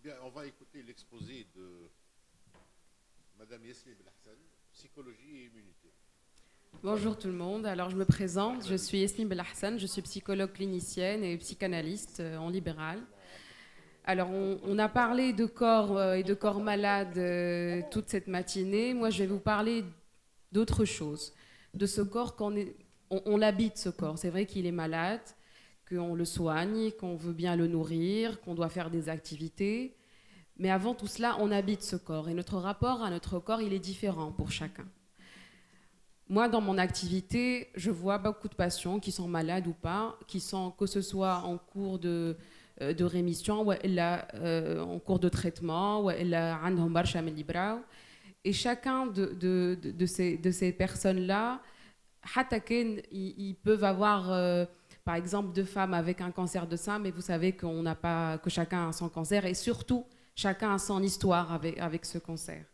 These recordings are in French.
Bien, on va écouter l'exposé de Madame Yasmine Belhassan, psychologie et immunité. Bonjour tout le monde, alors je me présente, je suis Yasmine Belhassan, je suis psychologue clinicienne et psychanalyste en libéral. Alors on a parlé de corps et de corps malades toute cette matinée, moi je vais vous parler d'autre chose, de ce corps on l'habite ce corps, c'est vrai qu'il est malade, qu'on le soigne, qu'on veut bien le nourrir, qu'on doit faire des activités, mais avant tout cela on habite ce corps et notre rapport à notre corps il est différent pour chacun. Moi, dans mon activité, je vois beaucoup de patients qui sont malades ou pas, qui sont, que ce soit en cours de rémission ou en cours de traitement, ou عندهم برشا من اللي براو. Et chacun de ces personnes-là, حتى كان, ils peuvent avoir, par exemple, deux femmes avec un cancer de sein, mais vous savez qu'on n'a pas, que chacun a son cancer, et surtout, chacun a son histoire avec ce cancer.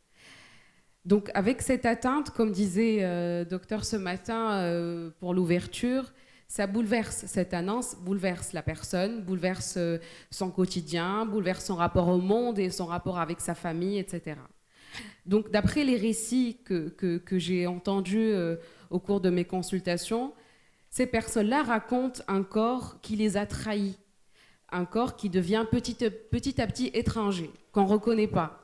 Donc avec cette atteinte, comme disait docteur ce matin pour l'ouverture, ça bouleverse, cette annonce bouleverse la personne, bouleverse son quotidien, bouleverse son rapport au monde et son rapport avec sa famille, etc. Donc d'après les récits que j'ai entendus au cours de mes consultations, ces personnes-là racontent un corps qui les a trahis, un corps qui devient petit à petit étranger, qu'on ne reconnaît pas,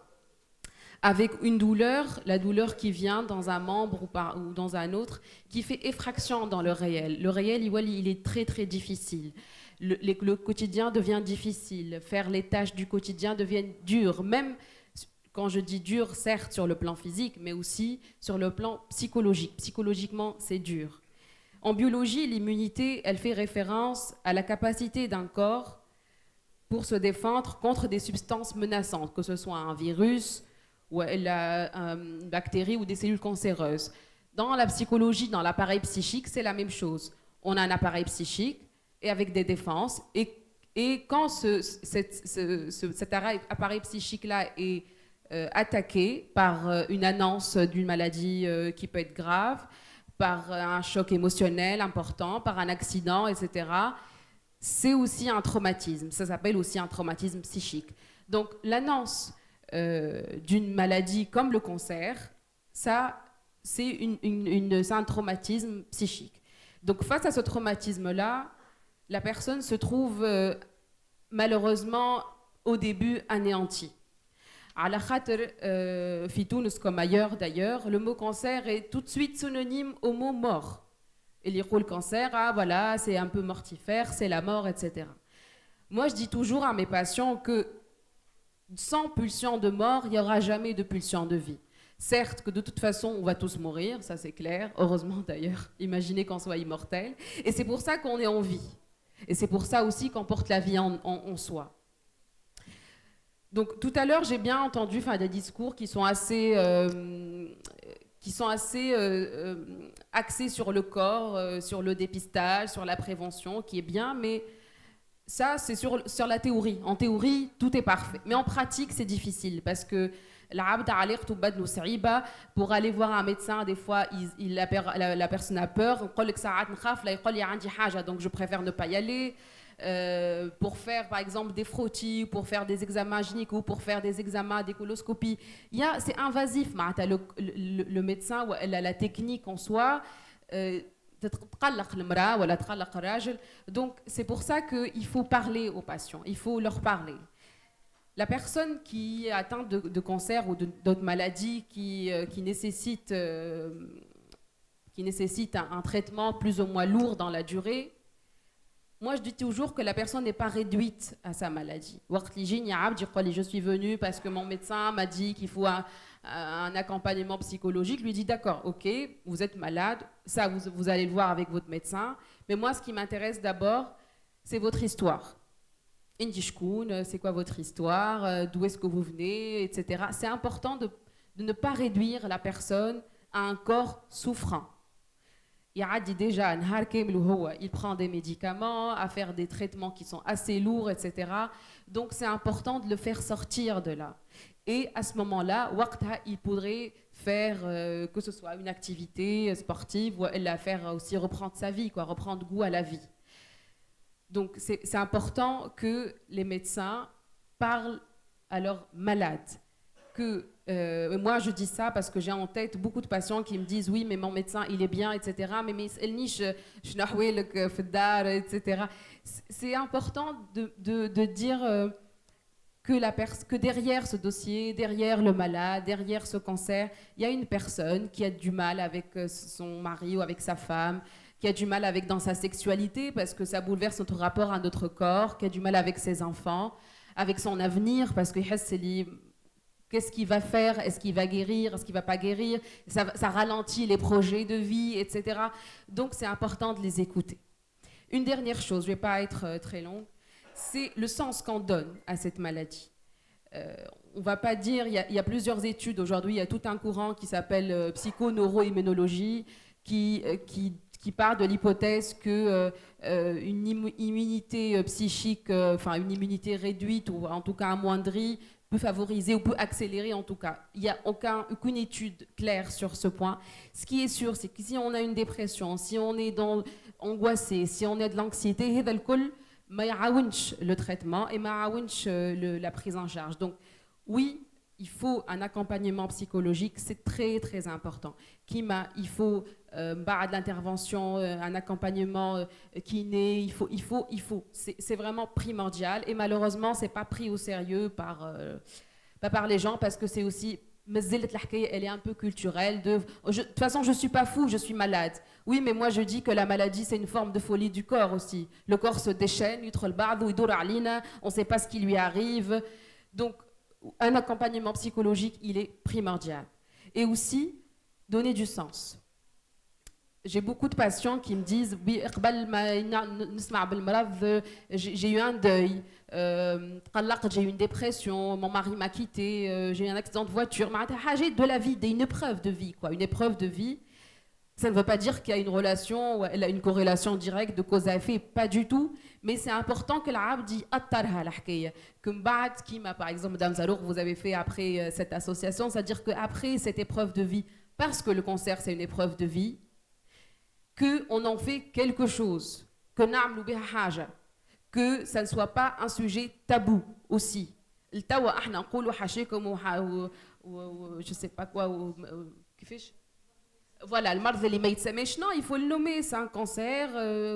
avec une douleur, la douleur qui vient dans un membre ou dans un autre, qui fait effraction dans le réel. Le réel, il est très très difficile. Le quotidien devient difficile. Faire les tâches du quotidien deviennent dures. Même quand je dis dur, certes sur le plan physique, mais aussi sur le plan psychologique. Psychologiquement, c'est dur. En biologie, l'immunité, elle fait référence à la capacité d'un corps pour se défendre contre des substances menaçantes, que ce soit un virus, ou une bactérie ou des cellules cancéreuses. Dans la psychologie, dans l'appareil psychique, c'est la même chose. On a un appareil psychique et avec des défenses. Et quand cet appareil psychique-là est attaqué par une annonce d'une maladie qui peut être grave, par un choc émotionnel important, par un accident, etc., c'est aussi un traumatisme. Ça s'appelle aussi un traumatisme psychique. Donc l'annonce d'une maladie comme le cancer, ça, c'est un traumatisme psychique. Donc face à ce traumatisme-là, la personne se trouve malheureusement au début anéantie. على خاطر في تونس comme ailleurs d'ailleurs, le mot cancer est tout de suite synonyme au mot mort. اللي يقول cancer, ah voilà, c'est un peu mortifère, c'est la mort, etc. Moi, je dis toujours à mes patients que sans pulsion de mort, il n'y aura jamais de pulsion de vie. Certes que de toute façon, on va tous mourir, ça c'est clair. Heureusement d'ailleurs, imaginez qu'on soit immortel. Et c'est pour ça qu'on est en vie. Et c'est pour ça aussi qu'on porte la vie en soi. Donc tout à l'heure, j'ai bien entendu des discours qui sont assez axés sur le corps, sur le dépistage, sur la prévention, qui est bien, mais ça, c'est sur la théorie. En théorie, tout est parfait. Mais en pratique, c'est difficile parce que pour aller voir un médecin, des fois, la personne a peur. Donc, je préfère ne pas y aller. Pour faire, par exemple, des frottis, pour faire des examens gynéco, pour faire des examens des coloscopies. C'est invasif. Le médecin, la technique en soi... Donc c'est pour ça qu'il faut parler aux patients, il faut leur parler. La personne qui est atteinte de cancer ou d'autres maladies qui nécessitent un traitement plus ou moins lourd dans la durée, moi je dis toujours que la personne n'est pas réduite à sa maladie. Je suis venu parce que mon médecin m'a dit qu'il faut un accompagnement psychologique, lui dit d'accord, ok, vous êtes malade, ça vous allez le voir avec votre médecin, mais moi ce qui m'intéresse d'abord, c'est votre histoire. C'est quoi votre histoire, d'où est-ce que vous venez, etc. C'est important de ne pas réduire la personne à un corps souffrant. Il prend des médicaments, à faire des traitements qui sont assez lourds, etc. Donc c'est important de le faire sortir de là. Et à ce moment-là, il pourrait faire que ce soit une activité sportive ou la faire aussi reprendre sa vie, reprendre goût à la vie. Donc c'est important que les médecins parlent alors malade. Moi, je dis ça parce que j'ai en tête beaucoup de patients qui me disent oui, mais mon médecin, il est bien, etc. Mais etc. C'est important de dire que derrière ce dossier, derrière le malade, derrière ce cancer, il y a une personne qui a du mal avec son mari ou avec sa femme, qui a du mal dans sa sexualité parce que ça bouleverse notre rapport à notre corps, qui a du mal avec ses enfants, avec son avenir parce que qu'est-ce qu'il va faire? Est-ce qu'il va guérir? Est-ce qu'il ne va pas guérir? Ça ralentit les projets de vie, etc. Donc, c'est important de les écouter. Une dernière chose, je ne vais pas être très longue, c'est le sens qu'on donne à cette maladie. On ne va pas dire, il y a plusieurs études aujourd'hui, il y a tout un courant qui s'appelle psychoneuroimmunologie, qui part de l'hypothèse qu'une immunité psychique, une immunité réduite ou en tout cas amoindrie, peut favoriser ou peut accélérer en tout cas. Il n'y a aucune étude claire sur ce point. Ce qui est sûr, c'est que si on a une dépression, si on est angoissé, si on a de l'anxiété, le traitement et la prise en charge. Donc oui, il faut un accompagnement psychologique, c'est très très important. Il faut de l'intervention, un accompagnement kiné, il faut. C'est vraiment primordial et malheureusement, c'est pas pris au sérieux pas par les gens parce que c'est aussi elle est un peu culturelle. De toute façon, je suis pas fou, je suis malade. Oui, mais moi je dis que la maladie c'est une forme de folie du corps aussi. Le corps se déchaîne, on ne sait pas ce qui lui arrive. Donc un accompagnement psychologique, il est primordial. Et aussi, donner du sens. J'ai beaucoup de patients qui me disent oui, j'ai eu un deuil, j'ai eu une dépression, mon mari m'a quitté, j'ai eu un accident de voiture, de la vie, une épreuve de vie, quoi. Une épreuve de vie. Ça ne veut pas dire qu'il y a une relation, une corrélation directe de cause à effet, pas du tout. Mais c'est important que l'arabe dit attarha l'hakaya. Par exemple, Madame Zalour, vous avez fait après cette association, c'est-à-dire qu'après cette épreuve de vie, parce que le cancer c'est une épreuve de vie, qu'on en fait quelque chose, que ça ne soit pas un sujet tabou aussi. Je sais pas quoi. Voilà, le marz اللي ما يتسميش, non, il faut le nommer, c'est un cancer,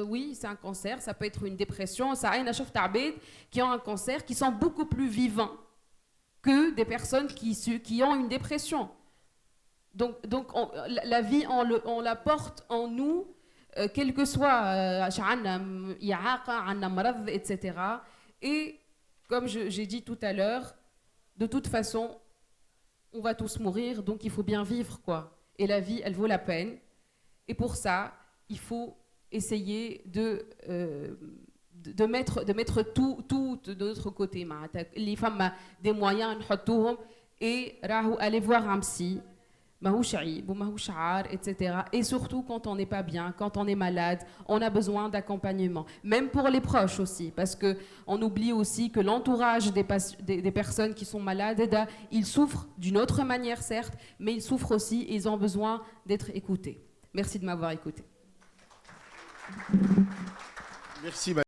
oui, c'est un cancer, ça peut être une dépression, ça a شفت عباد qui ont un cancer, qui sont beaucoup plus vivants que des personnes qui ont une dépression. Donc la vie, on la porte en nous, quel que soit, etc. Et comme j'ai dit tout à l'heure, de toute façon, on va tous mourir, donc il faut bien vivre, quoi. Et la vie, elle vaut la peine. Et pour ça, il faut essayer de mettre tout de notre côté. Les femmes ont des moyens, et aller voir un psy, etc. Et surtout, quand on n'est pas bien, quand on est malade, on a besoin d'accompagnement. Même pour les proches aussi, parce qu'on oublie aussi que l'entourage des personnes qui sont malades, ils souffrent d'une autre manière, certes, mais ils souffrent aussi et ils ont besoin d'être écoutés. Merci de m'avoir écouté. Merci.